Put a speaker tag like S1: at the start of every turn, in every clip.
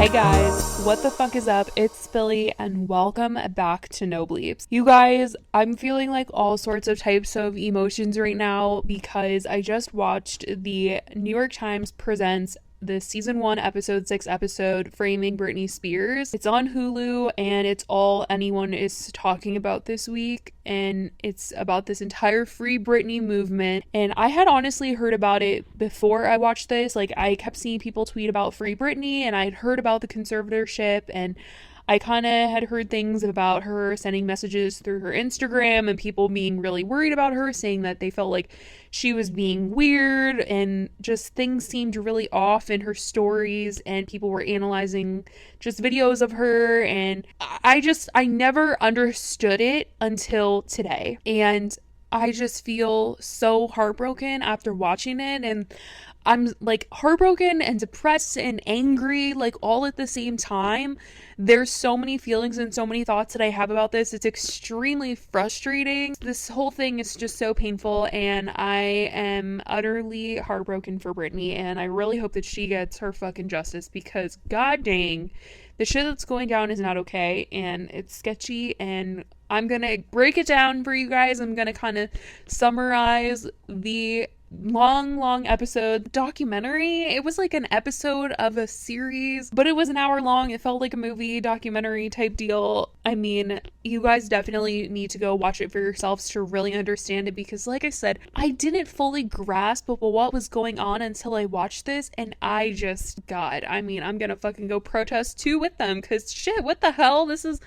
S1: Hey guys, what the fuck is up? It's Billy and welcome back to No Bleeps. You guys, I'm feeling like all sorts of types of emotions right now because I just watched the New York Times Presents the season 1 episode 6 episode Framing Britney Spears. It's on Hulu and it's all anyone is talking about this week, and it's about this entire Free Britney movement. And I had honestly heard about it before I watched this. Like, I kept seeing people tweet about Free Britney and I'd heard about the conservatorship, and I kind of had heard things about her sending messages through her Instagram and people being really worried about her, saying that they felt like she was being weird and just things seemed really off in her stories, and people were analyzing just videos of her, and I never understood it until today. And I just feel so heartbroken after watching it, and I'm like heartbroken and depressed and angry, like all at the same time. There's so many feelings and so many thoughts that I have about this. It's extremely frustrating. This whole thing is just so painful, and I am utterly heartbroken for Britney, and I really hope that she gets her fucking justice, because god dang, the shit that's going down is not okay, and it's sketchy, and I'm gonna break it down for you guys. I'm gonna kind of summarize the long episode documentary. It was like an episode of a series, but it was an hour long. It felt like a movie documentary type deal. I mean, you guys definitely need to go watch it for yourselves to really understand it, because like I said, I didn't fully grasp what was going on until I watched this, and I'm gonna fucking go protest too with them, because shit, what the hell? This is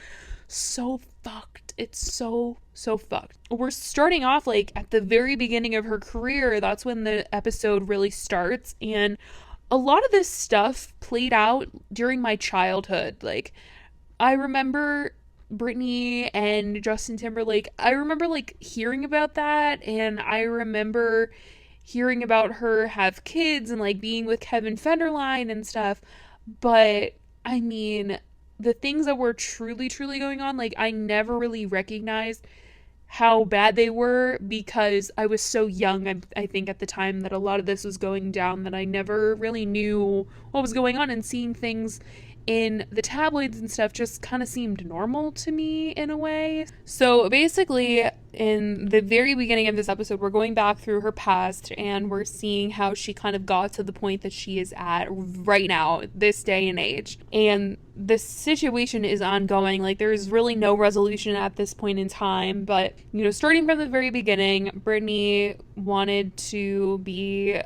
S1: so fucked. It's so fucked. We're starting off like at the very beginning of her career. That's when the episode really starts, and a lot of this stuff played out during my childhood. Like, I remember Britney and Justin Timberlake. I remember like hearing about that, and I remember hearing about her have kids and like being with Kevin Federline and stuff. But I mean, the things that were truly going on, like, I never really recognized how bad they were because I was so young, I think at the time that a lot of this was going down, that I never really knew what was going on, and seeing things in the tabloids and stuff just kind of seemed normal to me in a way. So basically, in the very beginning of this episode, we're going back through her past, and we're seeing how she kind of got to the point that she is at right now, this day and age. And the situation is ongoing. Like, there's really no resolution at this point in time. But, you know, starting from the very beginning, Britney wanted to be,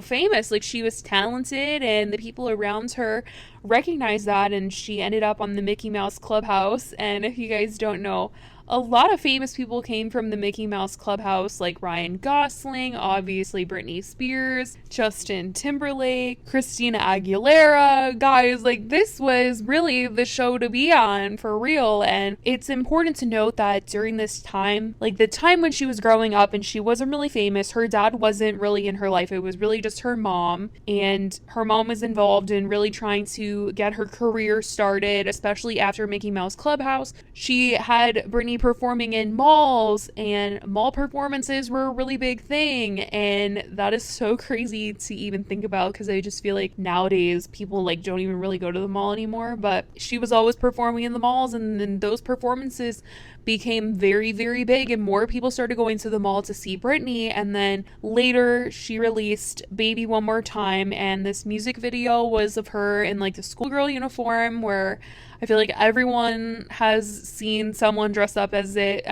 S1: famous. Like, she was talented, and the people around her recognized that, and she ended up on the Mickey Mouse Clubhouse. And if you guys don't know, a lot of famous people came from the Mickey Mouse Clubhouse, like Ryan Gosling, obviously Britney Spears, Justin Timberlake, Christina Aguilera. Guys, like, this was really the show to be on, for real. And it's important to note that during this time, like the time when she was growing up and she wasn't really famous, her dad wasn't really in her life. It was really just her mom, and her mom was involved in really trying to get her career started, especially after Mickey Mouse Clubhouse. She had Britney performing in malls, and mall performances were a really big thing, and that is so crazy to even think about, because I just feel like nowadays people like don't even really go to the mall anymore. But she was always performing in the malls, and then those performances became very big, and more people started going to the mall to see Britney. And then later she released Baby One More Time, and this music video was of her in like the schoolgirl uniform, where I feel like everyone has seen someone dress up as a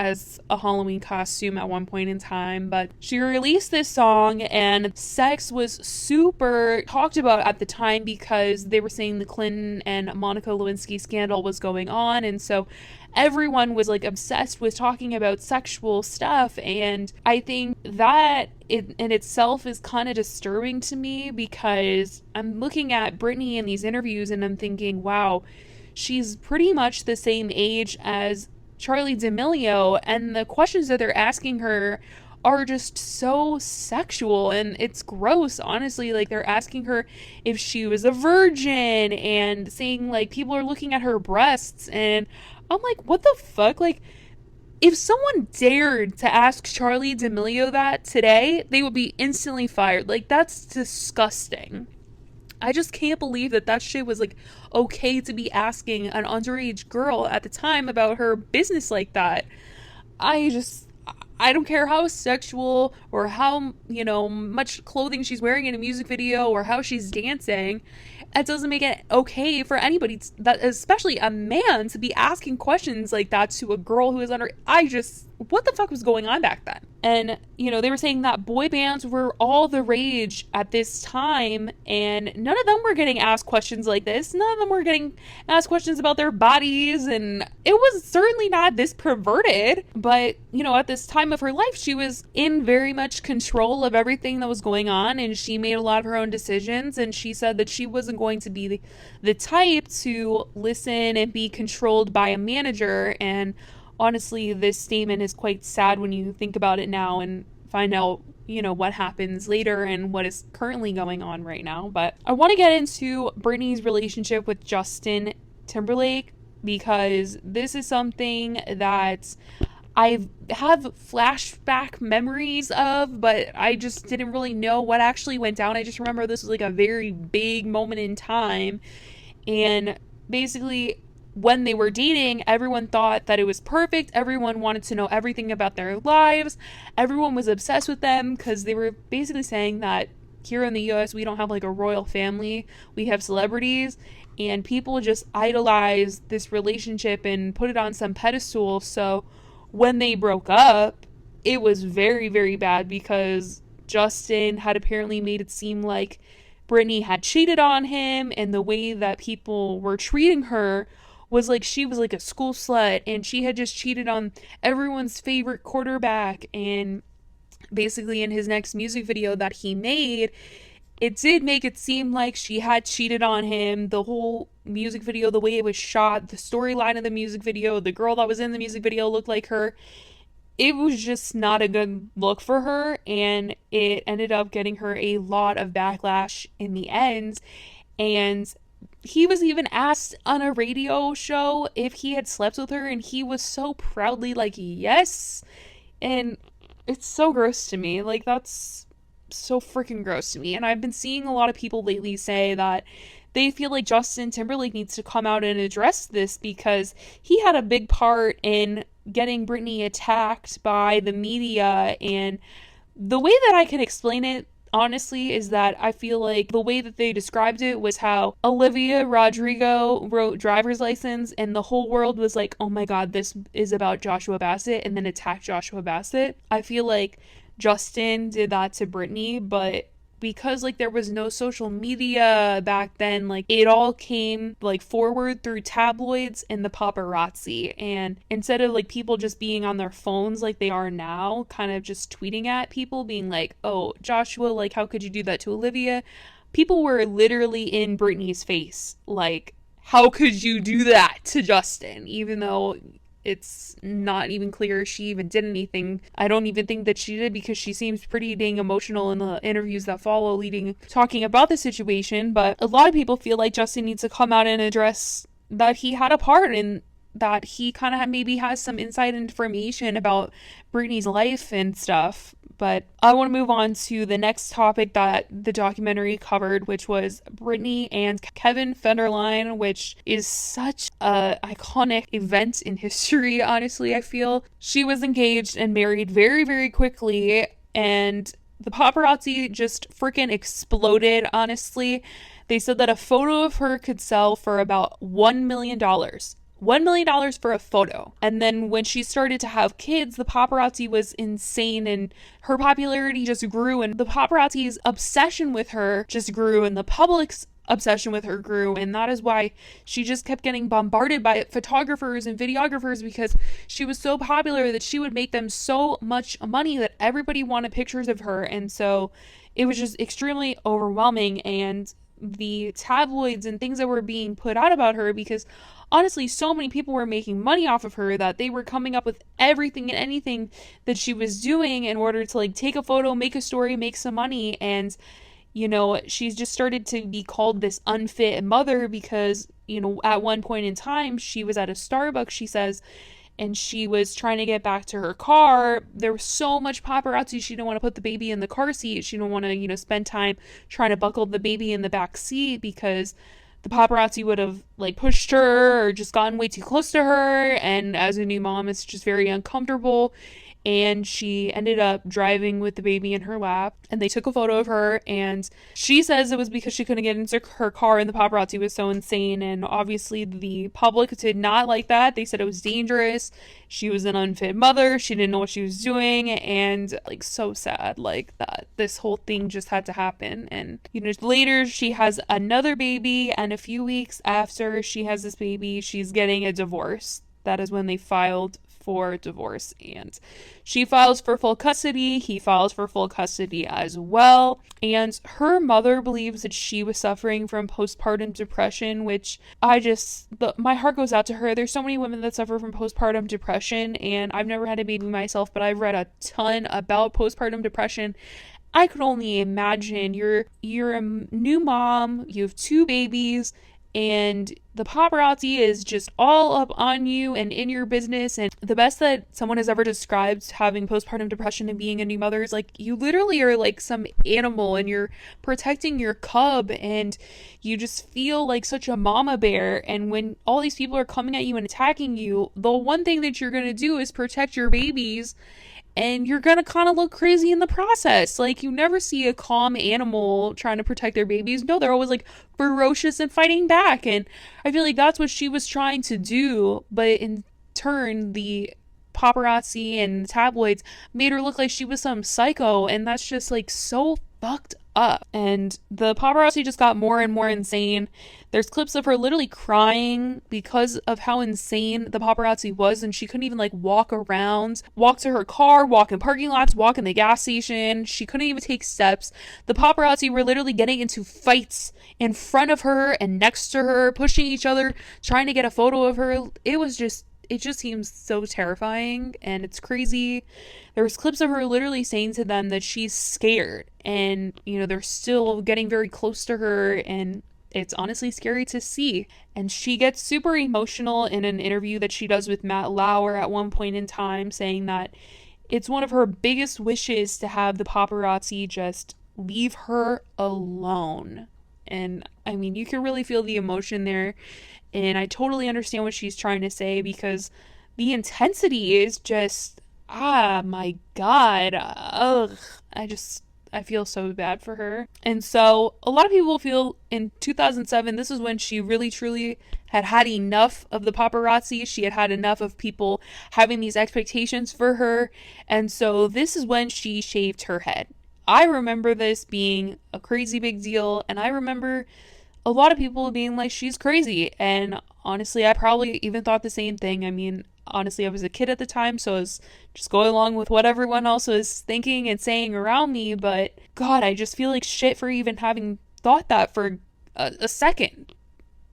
S1: Halloween costume at one point in time. But she released this song, and sex was super talked about at the time because they were saying the Clinton and Monica Lewinsky scandal was going on, and so everyone was like obsessed with talking about sexual stuff. And I think that in itself is kind of disturbing to me, because I'm looking at Britney in these interviews and I'm thinking, wow, she's pretty much the same age as Charli D'Amelio, and the questions that they're asking her are just so sexual, and it's gross, honestly. Like, they're asking her if she was a virgin, and saying like people are looking at her breasts, and I'm like, what the fuck? Like, if someone dared to ask Charli D'Amelio that today, they would be instantly fired. Like, that's disgusting. I just can't believe that that shit was like okay to be asking an underage girl at the time about her business like that. I just, I don't care how sexual or how, much clothing she's wearing in a music video or how she's dancing. It doesn't make it okay for anybody, that especially a man, to be asking questions like that to a girl who is under. What the fuck was going on back then? And, they were saying that boy bands were all the rage at this time, and none of them were getting asked questions like this. None of them were getting asked questions about their bodies, and it was certainly not this perverted. But, at this time of her life, she was in very much control of everything that was going on, and she made a lot of her own decisions, and she said that she wasn't going to be the type to listen and be controlled by a manager. And honestly, this statement is quite sad when you think about it now and find out, what happens later and what is currently going on right now. But I want to get into Britney's relationship with Justin Timberlake, because this is something that I have flashback memories of, but I just didn't really know what actually went down. I just remember this was like a very big moment in time. And basically, when they were dating, everyone thought that it was perfect. Everyone wanted to know everything about their lives. Everyone was obsessed with them because they were basically saying that here in the US, we don't have like a royal family. We have celebrities, and people just idolize this relationship and put it on some pedestal. So when they broke up, it was very, very bad because Justin had apparently made it seem like Britney had cheated on him, and the way that people were treating her was like she was like a school slut, and she had just cheated on everyone's favorite quarterback. And basically in his next music video that he made, it did make it seem like she had cheated on him. The whole music video, the way it was shot, the storyline of the music video, the girl that was in the music video looked like her. It was just not a good look for her, and it ended up getting her a lot of backlash in the end. And he was even asked on a radio show if he had slept with her, and he was so proudly like, yes. And it's so gross to me. Like, that's so freaking gross to me. And I've been seeing a lot of people lately say that they feel like Justin Timberlake needs to come out and address this, because he had a big part in getting Britney attacked by the media. And the way that I can explain it, honestly, is that I feel like the way that they described it was how Olivia Rodrigo wrote Driver's License, and the whole world was like, oh my god, this is about Joshua Bassett, and then attacked Joshua Bassett. I feel like Justin did that to Britney, but because like there was no social media back then, like it all came like forward through tabloids and the paparazzi. And instead of like people just being on their phones like they are now, kind of just tweeting at people being like, oh, Joshua, like how could you do that to Olivia? People were literally in Britney's face like, how could you do that to Justin? Even though it's not even clear she even did anything. I don't even think that she did, because she seems pretty dang emotional in the interviews that follow talking about the situation. But a lot of people feel like Justin needs to come out and address that he had a part in that. He kind of maybe has some inside information about Britney's life and stuff. But I want to move on to the next topic that the documentary covered, which was Britney and Kevin Federline, which is such a iconic event in history, honestly, I feel. She was engaged and married very, very quickly, and the paparazzi just freaking exploded, honestly. They said that a photo of her could sell for about $1 million. $1 million for a photo. And then when she started to have kids, the paparazzi was insane, and her popularity just grew, and the paparazzi's obsession with her just grew, and the public's obsession with her grew. And that is why she just kept getting bombarded by photographers and videographers, because she was so popular that she would make them so much money that everybody wanted pictures of her. And so it was just extremely overwhelming. And the tabloids and things that were being put out about her, because honestly, so many people were making money off of her that they were coming up with everything and anything that she was doing in order to like take a photo, make a story, make some money. And she's just started to be called this unfit mother, because at one point in time she was at a Starbucks, she says, and she was trying to get back to her car. There was so much paparazzi. She didn't want to put the baby in the car seat. She didn't want to, spend time trying to buckle the baby in the back seat because the paparazzi would have like pushed her or just gotten way too close to her. And as a new mom, it's just very uncomfortable. And she ended up driving with the baby in her lap, and they took a photo of her, and she says it was because she couldn't get into her car and the paparazzi was so insane. And obviously the public did not like that. They said it was dangerous. She was an unfit mother. She didn't know what she was doing, and like so sad like that this whole thing just had to happen. And later she has another baby, and a few weeks after she has this baby, she's getting a divorce. That is when they filed for divorce, and she files for full custody. He files for full custody as well. And her mother believes that she was suffering from postpartum depression, which my heart goes out to her. There's so many women that suffer from postpartum depression, and I've never had a baby myself, but I've read a ton about postpartum depression. I could only imagine you're a new mom, you have 2 babies, and the paparazzi is just all up on you and in your business. And the best that someone has ever described having postpartum depression and being a new mother is like you literally are like some animal and you're protecting your cub, and you just feel like such a mama bear. And when all these people are coming at you and attacking you, the one thing that you're going to do is protect your babies, and you're gonna kind of look crazy in the process. Like, you never see a calm animal trying to protect their babies. No, they're always like ferocious and fighting back. And I feel like that's what she was trying to do, but in turn the paparazzi and tabloids made her look like she was some psycho, and that's just like so fucked up. And the paparazzi just got more and more insane. There's clips of her literally crying because of how insane the paparazzi was, and she couldn't even like walk to her car, walk in parking lots, walk in the gas station. She couldn't even take steps. The paparazzi were literally getting into fights in front of her and next to her, pushing each other, trying to get a photo of her. It just seems so terrifying, and it's crazy. There was clips of her literally saying to them that she's scared, and they're still getting very close to her, and it's honestly scary to see. And she gets super emotional in an interview that she does with Matt Lauer at one point in time, saying that it's one of her biggest wishes to have the paparazzi just leave her alone. And I mean, you can really feel the emotion there. And I totally understand what she's trying to say, because the intensity is just, my God. Ugh. I feel so bad for her. And so a lot of people feel in 2007, this is when she really truly had enough of the paparazzi. She had enough of people having these expectations for her. And so this is when she shaved her head. I remember this being a crazy big deal. And I remember a lot of people being like, she's crazy. And honestly, I probably even thought the same thing. I mean, honestly, I was a kid at the time, so I was just going along with what everyone else was thinking and saying around me. But God, I just feel like shit for even having thought that for a second.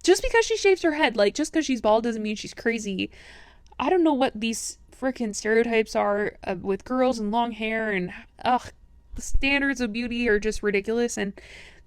S1: Just because she shaves her head, like, just because she's bald doesn't mean she's crazy. I don't know what these freaking stereotypes are with girls and long hair, and the standards of beauty are just ridiculous. And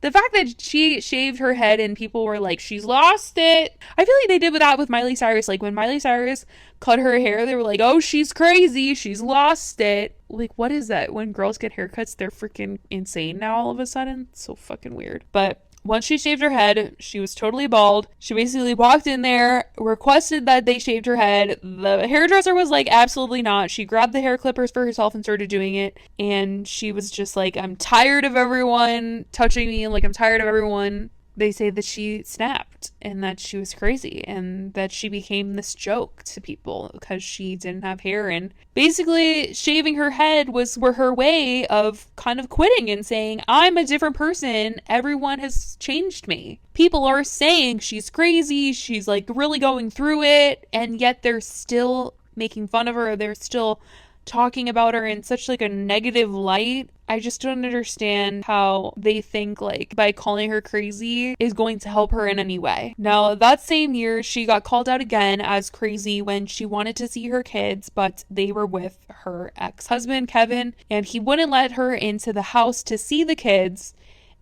S1: the fact that she shaved her head and people were like, she's lost it. I feel like they did that with Miley Cyrus. Like, when Miley Cyrus cut her hair, they were like, oh, she's crazy. She's lost it. Like, what is that? When girls get haircuts, they're freaking insane now all of a sudden. It's so fucking weird. But once she shaved her head, she was totally bald. She basically walked in there, requested that they shaved her head. The hairdresser was like, absolutely not. She grabbed the hair clippers for herself and started doing it. And she was just like, I'm tired of everyone touching me. Like, I'm tired of everyone. They say that she snapped and that she was crazy and that she became this joke to people because she didn't have hair. And basically shaving her head was her way of kind of quitting and saying, I'm a different person. Everyone has changed me. People are saying she's crazy. She's like really going through it. And yet they're still making fun of her. They're still talking about her in such like a negative light. I just don't understand how they think like by calling her crazy is going to help her in any way. Now, that same year, she got called out again as crazy when she wanted to see her kids, but they were with her ex-husband, Kevin, and he wouldn't let her into the house to see the kids.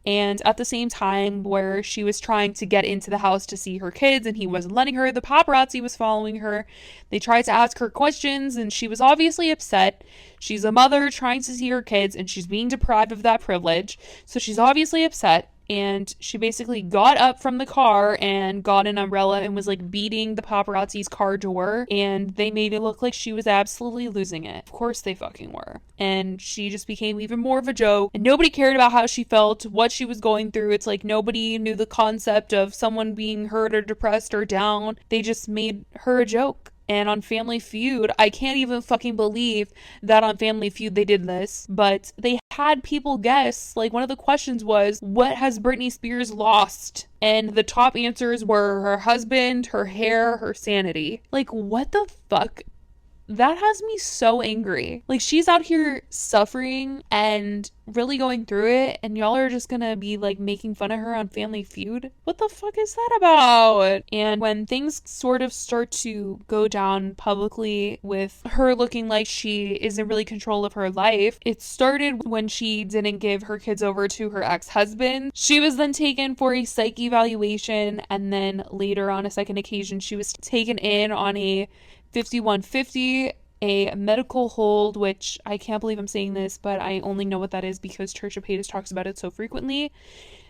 S1: And at the same time where she was trying to get into the house to see her kids and he wasn't letting her, the paparazzi was following her. They tried to ask her questions and she was obviously upset. She's a mother trying to see her kids and she's being deprived of that privilege. So she's obviously upset. And she basically got up from the car and got an umbrella and was like beating the paparazzi's car door. And they made it look like she was absolutely losing it. Of course they fucking were. And she just became even more of a joke. And nobody cared about how she felt, what she was going through. It's like nobody knew the concept of someone being hurt or depressed or down. They just made her a joke. And on Family Feud, I can't even fucking believe that on Family Feud they did this, but they had people guess, like one of the questions was, what has Britney Spears lost? And the top answers were her husband, her hair, her sanity. Like, what the fuck? That has me so angry. Like, she's out here suffering and really going through it, and y'all are just gonna be like making fun of her on Family Feud? What the fuck is that about? And when things sort of start to go down publicly with her looking like she isn't really in control of her life, it started when she didn't give her kids over to her ex-husband. She was then taken for a psych evaluation, and then later on a second occasion she was taken in on a 5150, a medical hold, which I can't believe I'm saying this, but I only know what that is because Trisha Paytas talks about it so frequently.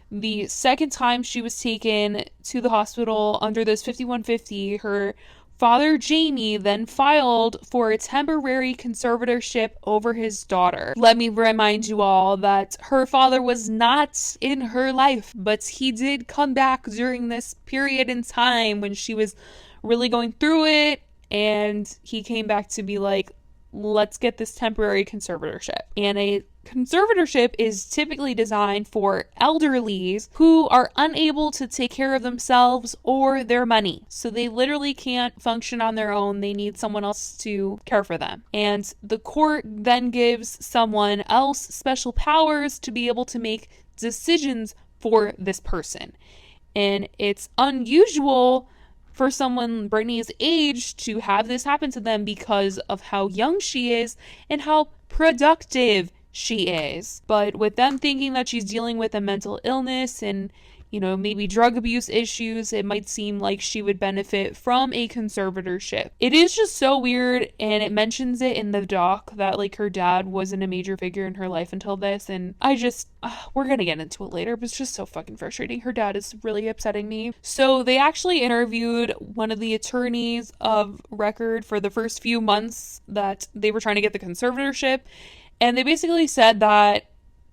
S1: The second time she was taken to the hospital under this 5150, her father, Jamie, then filed for a temporary conservatorship over his daughter. Let me remind you all that her father was not in her life, but he did come back during this period in time when she was really going through it. And he came back to be like, let's get this temporary conservatorship. And a conservatorship is typically designed for elderlies who are unable to take care of themselves or their money. So they literally can't function on their own. They need someone else to care for them. And the court then gives someone else special powers to be able to make decisions for this person. And it's unusual for someone Britney's age to have this happen to them because of how young she is and how productive she is. But with them thinking that she's dealing with a mental illness and, you know, maybe drug abuse issues, it might seem like she would benefit from a conservatorship. It is just so weird, and it mentions it in the doc that like her dad wasn't a major figure in her life until this, and I just we're gonna get into it later, but it's just so fucking frustrating. Her dad is really upsetting me. So they actually interviewed one of the attorneys of record for the first few months that they were trying to get the conservatorship, and they basically said that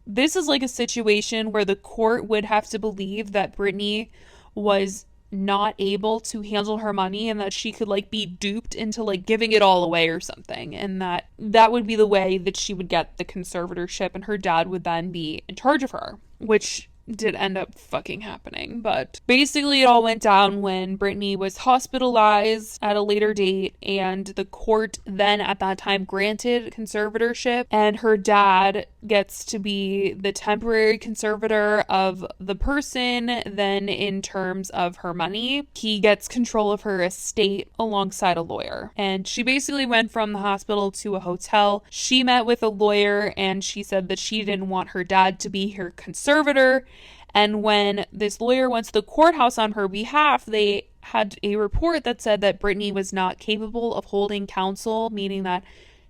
S1: this is like a situation where the court would have to believe that Britney was not able to handle her money and that she could like be duped into like giving it all away or something, and that would be the way that she would get the conservatorship and her dad would then be in charge of her, which did end up fucking happening. But basically it all went down when Britney was hospitalized at a later date, and the court then at that time granted conservatorship, and her dad gets to be the temporary conservator of the person. Then in terms of her money, he gets control of her estate alongside a lawyer. And she basically went from the hospital to a hotel. She met with a lawyer and she said that she didn't want her dad to be her conservator. And when this lawyer went to the courthouse on her behalf, they had a report that said that Britney was not capable of holding counsel, meaning that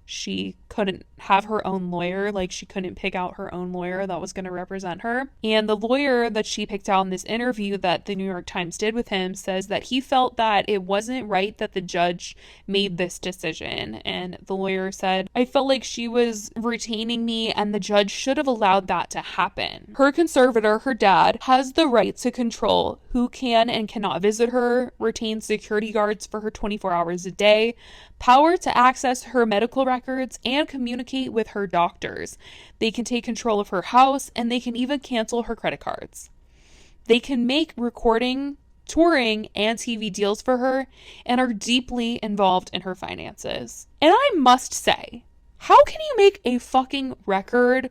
S1: she couldn't have her own lawyer, like she couldn't pick out her own lawyer that was going to represent her. And the lawyer that she picked out in this interview that the New York Times did with him says that he felt that it wasn't right that the judge made this decision. And the lawyer said, I felt like she was retaining me and the judge should have allowed that to happen. Her conservator, her dad, has the right to control who can and cannot visit her, retain security guards for her 24 hours a day, power to access her medical records, and communicate with her doctors. They can take control of her house, and they can even cancel her credit cards. They can make recording, touring, and TV deals for her, and are deeply involved in her finances. And I must say, how can you make a fucking record?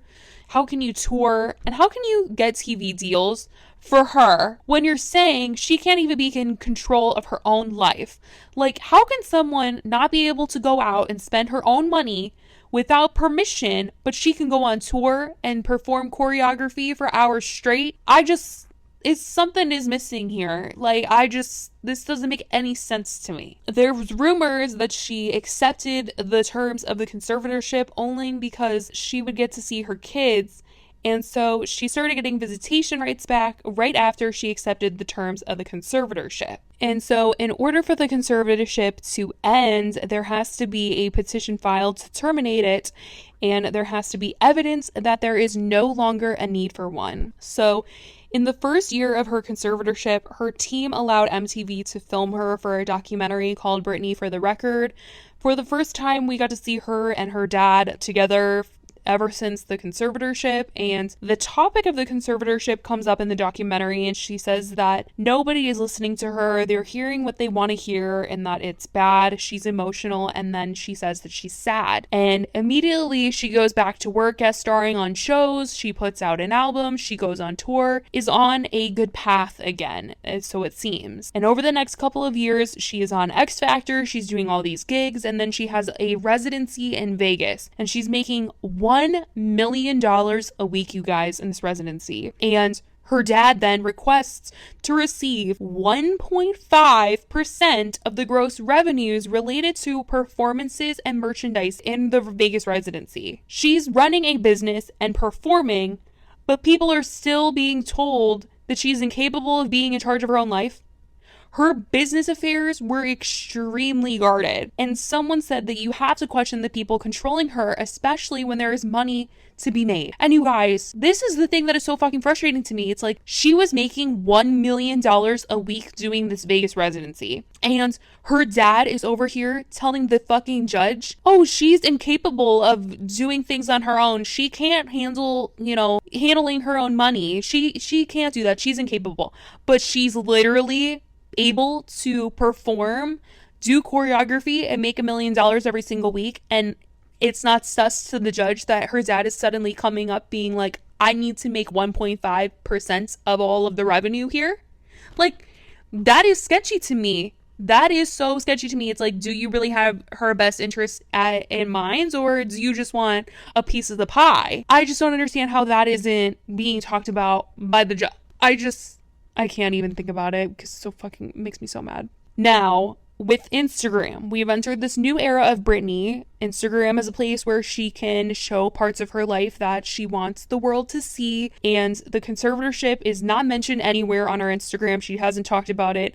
S1: How can you tour? And how can you get TV deals for her when you're saying she can't even be in control of her own life? Like, how can someone not be able to go out and spend her own money without permission, but she can go on tour and perform choreography for hours straight. Something is missing here. This doesn't make any sense to me. There was rumors that she accepted the terms of the conservatorship only because she would get to see her kids. And so she started getting visitation rights back right after she accepted the terms of the conservatorship. And so in order for the conservatorship to end, there has to be a petition filed to terminate it, and there has to be evidence that there is no longer a need for one. So in the first year of her conservatorship, her team allowed MTV to film her for a documentary called Britney for the Record. For the first time, we got to see her and her dad together ever since the conservatorship, and the topic of the conservatorship comes up in the documentary, and she says that nobody is listening to her, they're hearing what they want to hear, and that it's bad, she's emotional, and then she says that she's sad. And immediately she goes back to work guest starring on shows, she puts out an album, she goes on tour, is on a good path again, so it seems. And over the next couple of years, she is on X Factor, she's doing all these gigs, and then she has a residency in Vegas, and she's making $1 million a week, you guys, in this residency. And her dad then requests to receive 1.5% of the gross revenues related to performances and merchandise in the Vegas residency. She's running a business and performing, but people are still being told that she's incapable of being in charge of her own life. Her business affairs were extremely guarded, and someone said that you have to question the people controlling her, especially when there is money to be made. And you guys, this is the thing that is so fucking frustrating to me. It's like, she was making $1 million a week doing this Vegas residency, and her dad is over here telling the fucking judge, oh, she's incapable of doing things on her own. She can't handle, handling her own money. She can't do that. She's incapable. But she's literally able to perform, do choreography, and make $1 million every single week, and it's not sus to the judge that her dad is suddenly coming up being like, I need to make 1.5% of all of the revenue here. Like, that is sketchy to me. That is so sketchy to me. It's like, do you really have her best interest in mind, or do you just want a piece of the pie? I just don't understand how that isn't being talked about by the judge. I can't even think about it because it makes me so mad. Now, with Instagram, we've entered this new era of Britney. Instagram is a place where she can show parts of her life that she wants the world to see, and the conservatorship is not mentioned anywhere on her Instagram. She hasn't talked about it,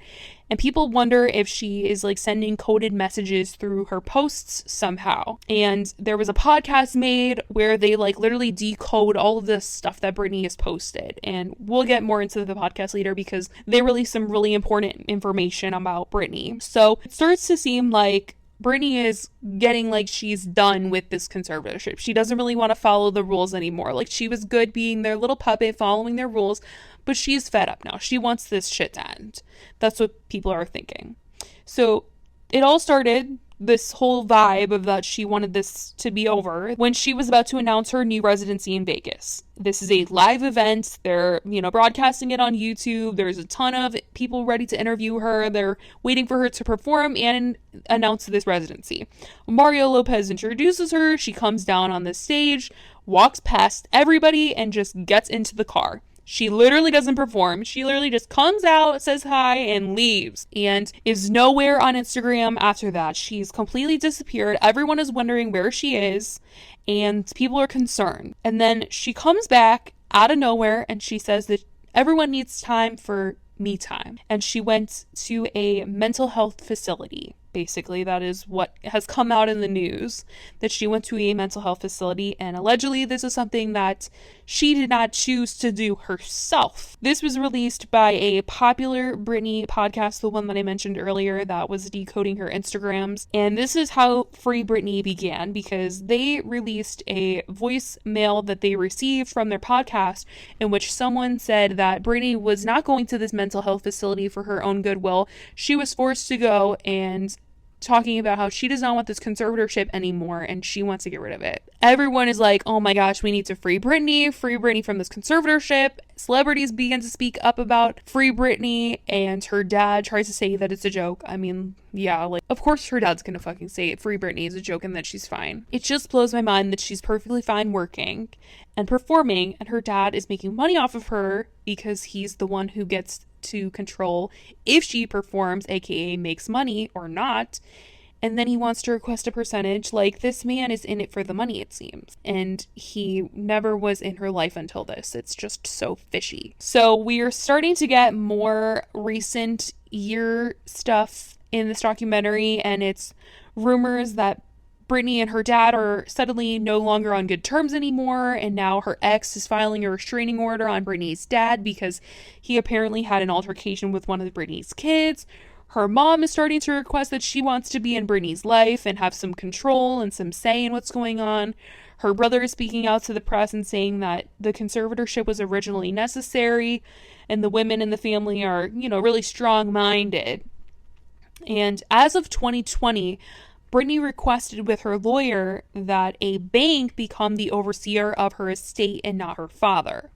S1: and people wonder if she is like sending coded messages through her posts somehow. And there was a podcast made where they like literally decode all of the stuff that Britney has posted, and we'll get more into the podcast later because they released some really important information about Britney. So it starts to seem like Britney is getting like she's done with this conservatorship. She doesn't really want to follow the rules anymore. Like, she was good being their little puppet, following their rules, but she's fed up now. She wants this shit to end. That's what people are thinking. So it all started, this whole vibe of that she wanted this to be over, when she was about to announce her new residency in Vegas. This is a live event. They're, broadcasting it on YouTube. There's a ton of people ready to interview her. They're waiting for her to perform and announce this residency. Mario Lopez introduces her. She comes down on the stage, walks past everybody, and just gets into the car. She literally doesn't perform. She literally just comes out, says hi, and leaves, and is nowhere on Instagram after that. She's completely disappeared. Everyone is wondering where she is, and people are concerned. And then she comes back out of nowhere, and she says that everyone needs time for me time. And she went to a mental health facility. Basically, that is what has come out in the news, that she went to a mental health facility, and allegedly this is something that she did not choose to do herself. This was released by a popular Britney podcast, the one that I mentioned earlier that was decoding her Instagrams, and this is how Free Britney began, because they released a voicemail that they received from their podcast in which someone said that Britney was not going to this mental health facility for her own goodwill. She was forced to go, and talking about how she does not want this conservatorship anymore and she wants to get rid of it. Everyone is like, oh my gosh, we need to free Britney from this conservatorship. Celebrities begin to speak up about free Britney, and her dad tries to say that it's a joke. I mean, yeah, like, of course her dad's gonna fucking say free Britney is a joke and that she's fine. It just blows my mind that she's perfectly fine working and performing, and her dad is making money off of her because he's the one who gets to control if she performs, aka makes money or not. And then he wants to request a percentage. Like, this man is in it for the money, it seems. And he never was in her life until this. It's just so fishy. So we are starting to get more recent year stuff in this documentary, and it's rumors that Britney and her dad are suddenly no longer on good terms anymore, and now her ex is filing a restraining order on Britney's dad because he apparently had an altercation with one of Britney's kids. Her mom is starting to request that she wants to be in Britney's life and have some control and some say in what's going on. Her brother is speaking out to the press and saying that the conservatorship was originally necessary and the women in the family are, really strong-minded. And as of 2020, Britney requested with her lawyer that a bank become the overseer of her estate and not her father.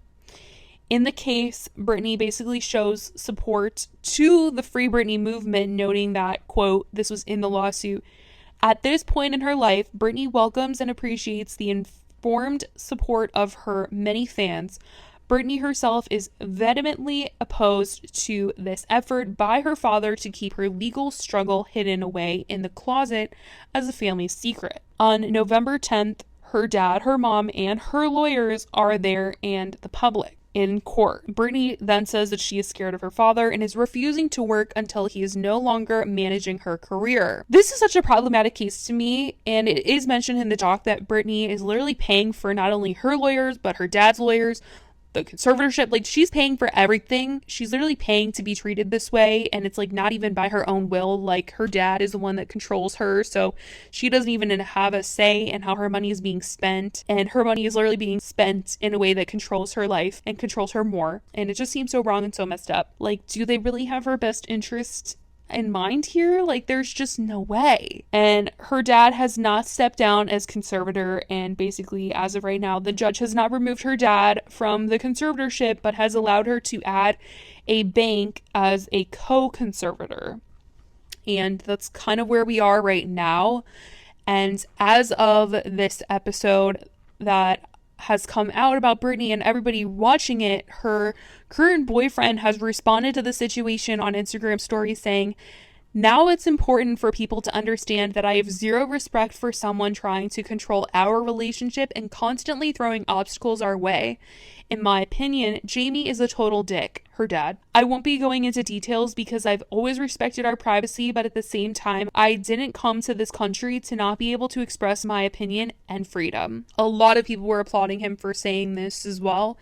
S1: In the case, Britney basically shows support to the Free Britney movement, noting that, quote, this was in the lawsuit, at this point in her life, Britney welcomes and appreciates the informed support of her many fans. Britney herself is vehemently opposed to this effort by her father to keep her legal struggle hidden away in the closet as a family secret. On November 10th, her dad, her mom, and her lawyers are there and the public in court. Britney then says that she is scared of her father and is refusing to work until he is no longer managing her career. This is such a problematic case to me, and it is mentioned in the doc that Britney is literally paying for not only her lawyers, but her dad's lawyers, the conservatorship. Like, she's paying for everything. She's literally paying to be treated this way, and it's like not even by her own will. Like, her dad is the one that controls her, so she doesn't even have a say in how her money is being spent, and her money is literally being spent in a way that controls her life and controls her more, and it just seems so wrong and so messed up. Like, do they really have her best interest in mind here? Like, there's just no way. And her dad has not stepped down as conservator, and basically as of right now the judge has not removed her dad from the conservatorship but has allowed her to add a bank as a co-conservator, and that's kind of where we are right now. And as of this episode that has come out about Britney and everybody watching it, her current boyfriend has responded to the situation on Instagram stories saying, now it's important for people to understand that I have zero respect for someone trying to control our relationship and constantly throwing obstacles our way. In my opinion, Jamie is a total dick, her dad. I won't be going into details because I've always respected our privacy, but at the same time, I didn't come to this country to not be able to express my opinion and freedom. A lot of people were applauding him for saying this as well.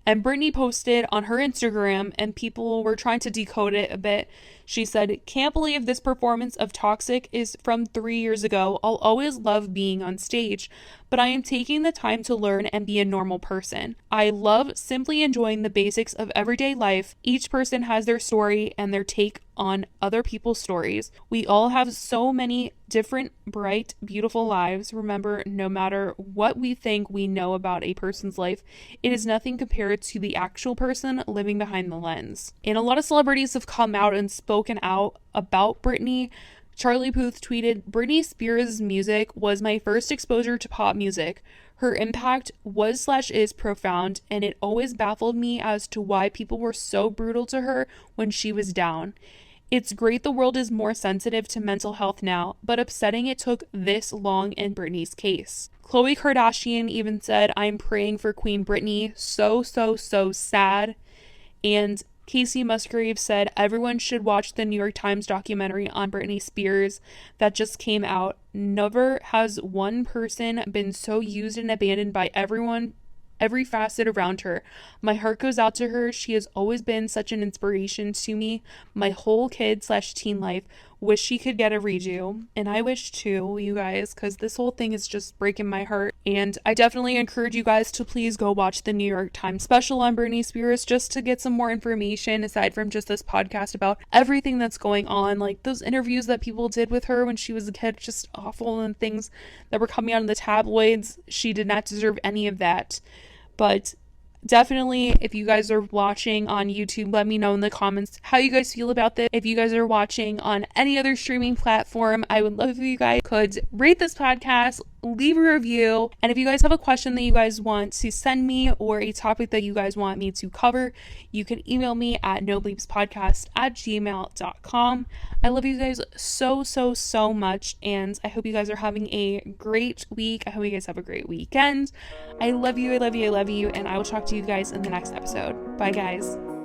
S1: And Britney posted on her Instagram, and people were trying to decode it a bit. She said, can't believe this performance of Toxic is from 3 years ago. I'll always love being on stage, but I am taking the time to learn and be a normal person. I love simply enjoying the basics of everyday life. Each person has their story and their take on other people's stories. We all have so many different, bright, beautiful lives. Remember, no matter what we think we know about a person's life, it is nothing compared to the actual person living behind the lens. And a lot of celebrities have come out and spoken out about Britney. Charlie Puth tweeted, Britney Spears' music was my first exposure to pop music. Her impact was/is profound, and it always baffled me as to why people were so brutal to her when she was down. It's great the world is more sensitive to mental health now, but upsetting it took this long in Britney's case. Khloe Kardashian even said, I'm praying for Queen Britney. So sad. And Casey Musgrave said, everyone should watch the New York Times documentary on Britney Spears that just came out. Never has one person been so used and abandoned by everyone, every facet around her. My heart goes out to her. She has always been such an inspiration to me my whole kid/teen life. Wish she could get a redo, and I wish too, you guys, because this whole thing is just breaking my heart. And I definitely encourage you guys to please go watch the New York Times special on Britney Spears just to get some more information aside from just this podcast about everything that's going on. Like those interviews that people did with her when she was a kid, just awful, and things that were coming out in the tabloids. She did not deserve any of that. But definitely, if you guys are watching on YouTube, let me know in the comments how you guys feel about this. If you guys are watching on any other streaming platform, I would love if you guys could rate this podcast, leave a review, and if you guys have a question that you guys want to send me or a topic that you guys want me to cover, you can email me at nobleepspodcast@gmail.com. I love you guys so much, and I hope you guys are having a great week. I hope you guys have a great weekend. I love you, and I will talk to you guys in the next episode. Bye, guys.